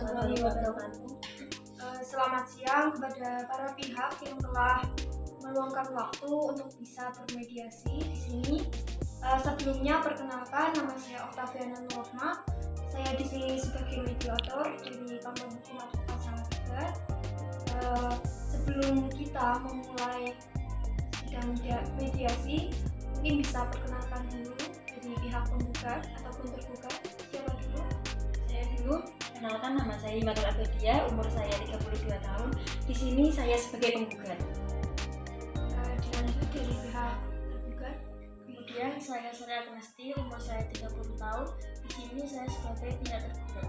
warahmatullahi wabarakatuh. Selamat siang kepada para pihak yang telah meluangkan waktu untuk bisa bermediasi di sini. Sebelumnya perkenalkan, nama saya Octaviana Nurrohma. Saya di sini sebagai mediator dari Kamar Hukum Advokat Salatiga. Sebelum kita memulai sidang mediasi, mungkin bisa perkenalkan dulu dari pihak penggugat ataupun tergugat. Siapa dulu? Saya dulu. Kenalkan, nama saya Himatul Abadia, umur saya 32 tahun. Di sini saya sebagai penggugat. Dilanjut dari pihak tergugat. Kemudian saya Surya Agnesty, umur saya 30 tahun. Di sini saya sebagai pihak tergugat.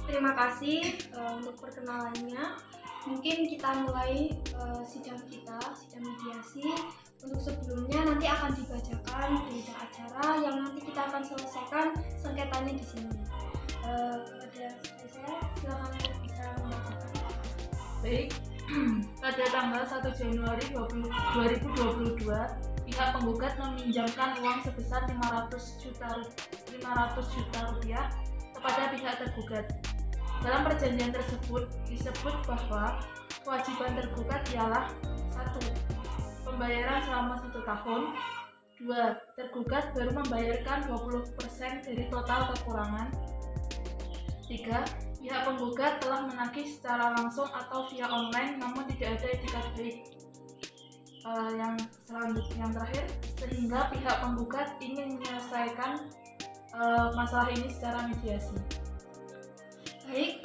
Terima kasih untuk perkenalannya. Mungkin kita mulai sidang mediasi. Untuk sebelumnya nanti akan dibacakan berita acara yang nanti kita akan selesaikan sengketanya di sini. Kepada saya, silakan bisa membacakan. Baik, pada tanggal 1 Januari 2022, pihak penggugat meminjamkan uang sebesar 500 juta rupiah kepada pihak tergugat. Dalam perjanjian tersebut disebut bahwa kewajiban tergugat ialah 1. Pembayaran selama 1 tahun. 2. Tergugat baru membayarkan 20% dari total kekurangan. 3. Pihak penggugat telah menagih secara langsung atau via online namun tidak ada etikat baik. Yang terakhir, sehingga pihak penggugat ingin menyelesaikan masalah ini secara mediasi. Baik,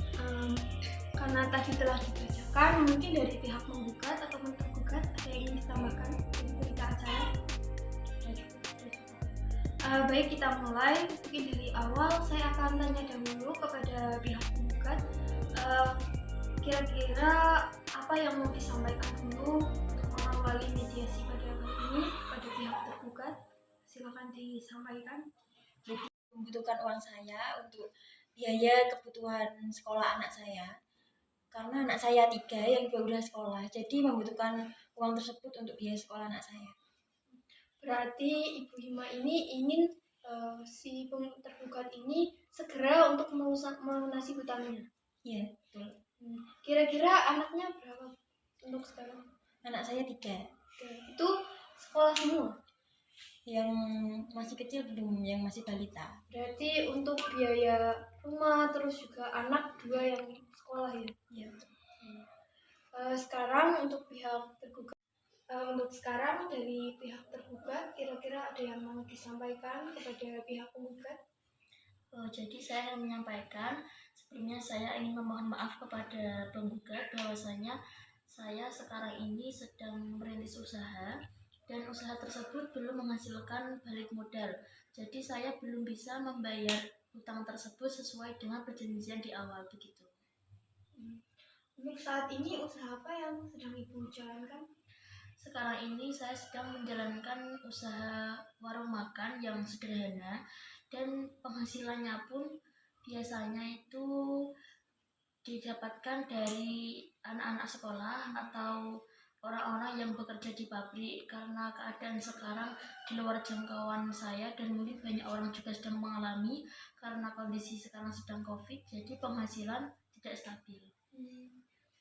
karena tadi telah dibacakan, mungkin dari pihak penggugat atau tergugat ada yang ingin ditambahkan dari berita acara? Baik, kita mulai. Mungkin dari awal saya akan tanya dahulu kepada pihak penggugat. Kira-kira apa yang mau disampaikan dulu untuk mengawali mediasi pada kali ini pada pihak tergugat? Silakan disampaikan. Jadi membutuhkan uang saya untuk biaya kebutuhan sekolah anak saya. Karena anak saya 3 yang juga udah sekolah, jadi membutuhkan uang tersebut untuk biaya sekolah anak saya. Berarti Ibu Hima ini ingin si tergugat ini segera untuk melunasi hutangnya. Iya, betul. Kira-kira anaknya berapa untuk sekarang? Anak saya 3. Itu sekolah semua? Yang masih kecil belum, yang masih balita. Berarti untuk biaya rumah terus juga anak 2 yang sekolah ya? Iya. Sekarang untuk pihak tergugat. Untuk sekarang dari pihak tergugat, kira-kira ada yang mau disampaikan kepada pihak penggugat? Jadi saya akan menyampaikan, sebelumnya saya ingin memohon maaf kepada penggugat bahwasanya saya sekarang ini sedang merintis usaha dan usaha tersebut belum menghasilkan balik modal. Jadi saya belum bisa membayar hutang tersebut sesuai dengan perjanjian di awal begitu. Untuk saat ini usaha apa yang sedang Ibu jalankan? Sekarang ini saya sedang menjalankan usaha warung makan yang sederhana dan penghasilannya pun biasanya itu didapatkan dari anak-anak sekolah atau orang-orang yang bekerja di pabrik. Karena keadaan sekarang di luar jangkauan saya dan mungkin banyak orang juga sedang mengalami karena kondisi sekarang sedang COVID, jadi penghasilan tidak stabil.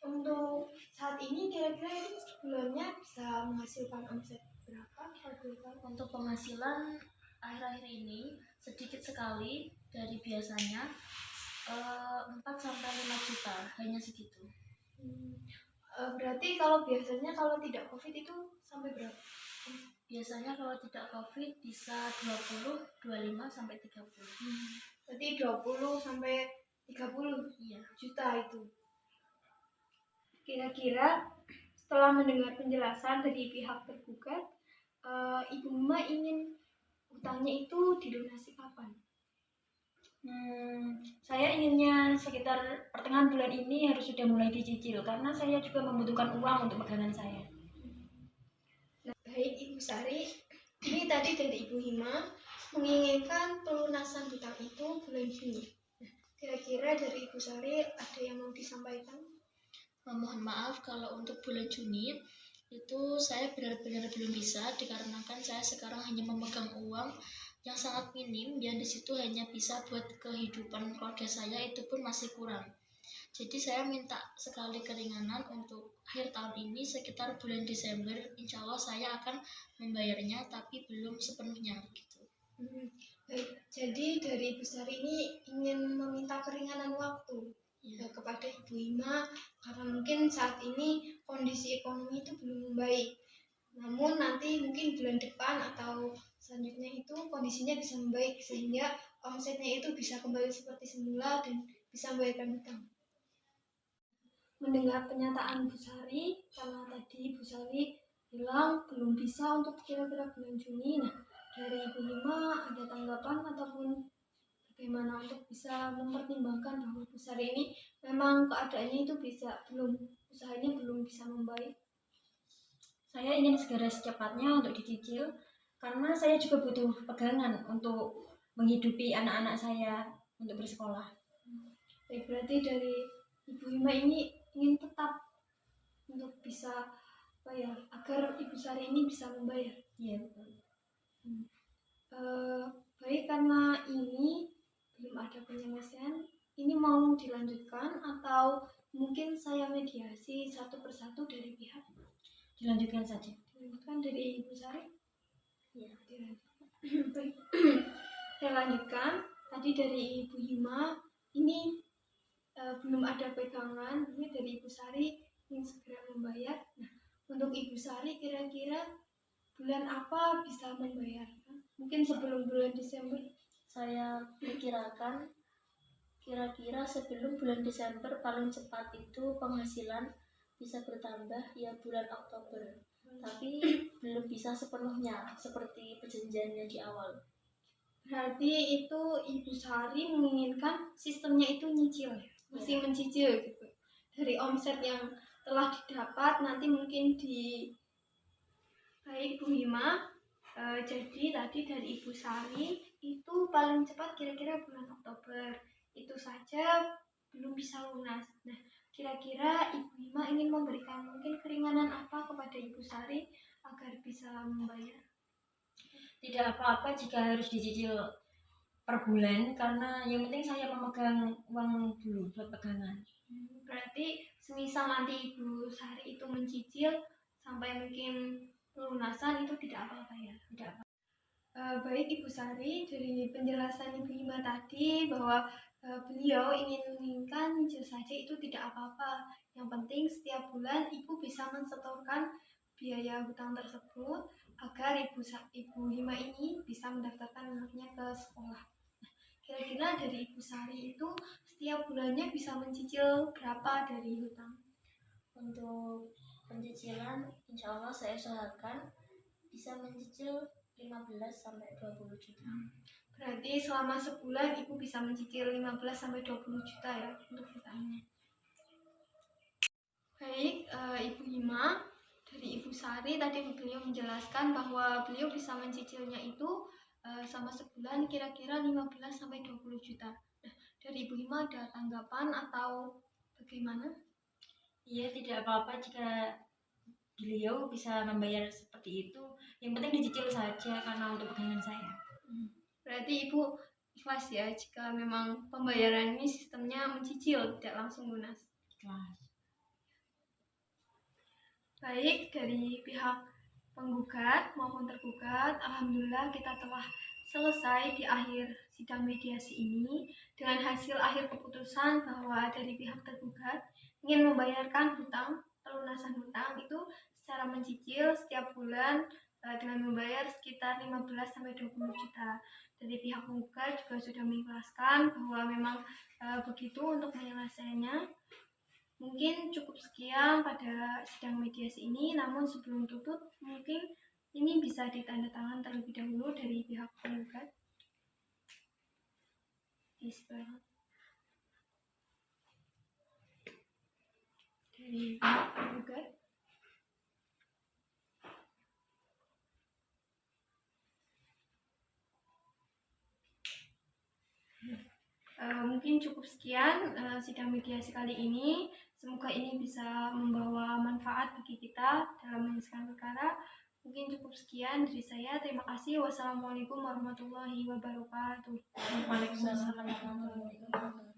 Untuk saat ini kira-kira ini bulannya bisa menghasilkan omset berapa? Untuk penghasilan akhir-akhir ini sedikit sekali dari biasanya 4-5 juta, hanya segitu. Berarti kalau biasanya kalau tidak COVID itu sampai berapa? Biasanya kalau tidak COVID bisa 20, 25 sampai 30. Berarti 20 sampai 30 Iya. juta itu. Kira-kira setelah mendengar penjelasan dari pihak tergugat, Ibu Hima ingin hutangnya itu dilunasi kapan? Saya inginnya sekitar pertengahan bulan ini harus sudah mulai dicicil karena saya juga membutuhkan uang untuk pegangan saya. Nah, baik Ibu Sari, ini tadi dari Ibu Hima menginginkan pelunasan hutang itu bulan Juni. Nah, kira-kira dari Ibu Sari ada yang mau disampaikan? Mohon maaf kalau untuk bulan Juni Itu saya benar-benar belum bisa dikarenakan saya sekarang hanya memegang uang yang sangat minim, yang di situ hanya bisa buat kehidupan keluarga saya, itu pun masih kurang. Jadi saya minta sekali keringanan untuk akhir tahun ini sekitar bulan Desember, insya Allah saya akan membayarnya, tapi belum sepenuhnya gitu. Baik, jadi dari Ibu Sari ini ingin meminta keringanan waktu kepada Ibu Hima karena mungkin saat ini kondisi ekonomi itu belum membaik. Namun nanti mungkin bulan depan atau selanjutnya itu kondisinya bisa membaik sehingga omsetnya itu bisa kembali seperti semula dan bisa membayarkan hutang. Mendengar pernyataan Bu Sari, karena tadi Bu Sari bilang belum bisa untuk kira-kira bulan Juni. Nah, dari Ibu Hima ada tanggapan ataupun bagaimana untuk bisa mempertimbangkan bahwa Bu Sari ini memang keadaannya itu usahanya belum bisa membaik? Saya ingin segera secepatnya untuk dicicil karena saya juga butuh pegangan untuk menghidupi anak-anak saya untuk bersekolah. Baik, berarti dari Ibu Hima ini ingin tetap untuk bisa agar Ibu Sari ini bisa membayar. Iya, betul. Baik, karena ini belum ada penyelesaian, ini mau dilanjutkan atau mungkin saya mediasi satu persatu dari pihak? Dilanjutkan saja. Dilanjutkan dari Ibu Sari? Iya. Baik, saya lanjutkan. Tadi dari Ibu Hima ini belum ada pegangan, ini dari Ibu Sari ingin segera membayar. Nah, untuk Ibu Sari kira-kira bulan apa bisa membayarkan? Mungkin sebelum bulan Desember? Saya perkirakan kira-kira sebelum bulan Desember paling cepat itu penghasilan bisa bertambah ya bulan Oktober. Tapi belum bisa sepenuhnya seperti perjanjiannya di awal. Berarti itu Ibu Sari menginginkan sistemnya itu nyicil, masih mencicil gitu. Dari omset yang telah didapat nanti mungkin di baik Bu Hima. Jadi tadi dari Ibu Sari itu paling cepat kira-kira bulan Oktober. Itu saja belum bisa lunas. Nah, kira-kira Ibu Hima ingin memberikan mungkin keringanan apa kepada Ibu Sari agar bisa membayar? Tidak apa-apa jika harus dicicil per bulan karena yang penting saya memegang uang dulu buat pegangan. Berarti semisal nanti Ibu Sari itu mencicil sampai mungkin pelunasan itu tidak apa-apa ya? Tidak apa. Baik Ibu Sari, dari penjelasan Ibu Hima tadi bahwa beliau ingin menginginkan nyicil saja itu tidak apa-apa. Yang penting setiap bulan Ibu bisa mensetorkan biaya hutang tersebut agar Ibu Hima ini bisa mendaftarkan anaknya ke sekolah. Kira-kira dari Ibu Sari itu setiap bulannya bisa mencicil berapa dari hutang? Untuk pencicilan insya Allah saya usahakan bisa mencicil 15 sampai 20 juta. Berarti selama sebulan Ibu bisa mencicil 15 sampai 20 juta ya untuk hutangnya. Baik, Ibu Hima, dari Ibu Sari tadi beliau menjelaskan bahwa beliau bisa mencicilnya itu sama sebulan kira-kira 15 sampai 20 juta. Nah, dari Ibu Hima ada tanggapan atau bagaimana? Iya, tidak apa-apa jika beliau bisa membayar seperti itu. Yang penting dicicil saja karena untuk pegangan saya. Berarti Ibu ikhlas ya jika memang pembayaran ini sistemnya mencicil, tidak langsung lunas. Ikhlas. Baik, dari pihak penggugat maupun tergugat, alhamdulillah kita telah selesai di akhir sidang mediasi ini dengan hasil akhir keputusan bahwa dari pihak tergugat ingin membayarkan hutang, pelunasan hutang itu secara mencicil setiap bulan dengan membayar sekitar 15-20 juta. Dari pihak penggugat juga sudah mengikhlaskan bahwa memang begitu untuk penyelesaiannya. Mungkin cukup sekian pada sidang mediasi ini, namun sebelum tutup mungkin ini bisa ditandatangan terlebih dahulu dari pihak penggugat. Dari pihak penggugat. mungkin cukup sekian sidang mediasi kali ini. Semoga ini bisa membawa manfaat bagi kita dalam menyelesaikan perkara. Mungkin cukup sekian dari saya. Terima kasih. Wassalamualaikum warahmatullahi wabarakatuh. Waalaikumsalam. Waalaikumsalam warahmatullahi wabarakatuh.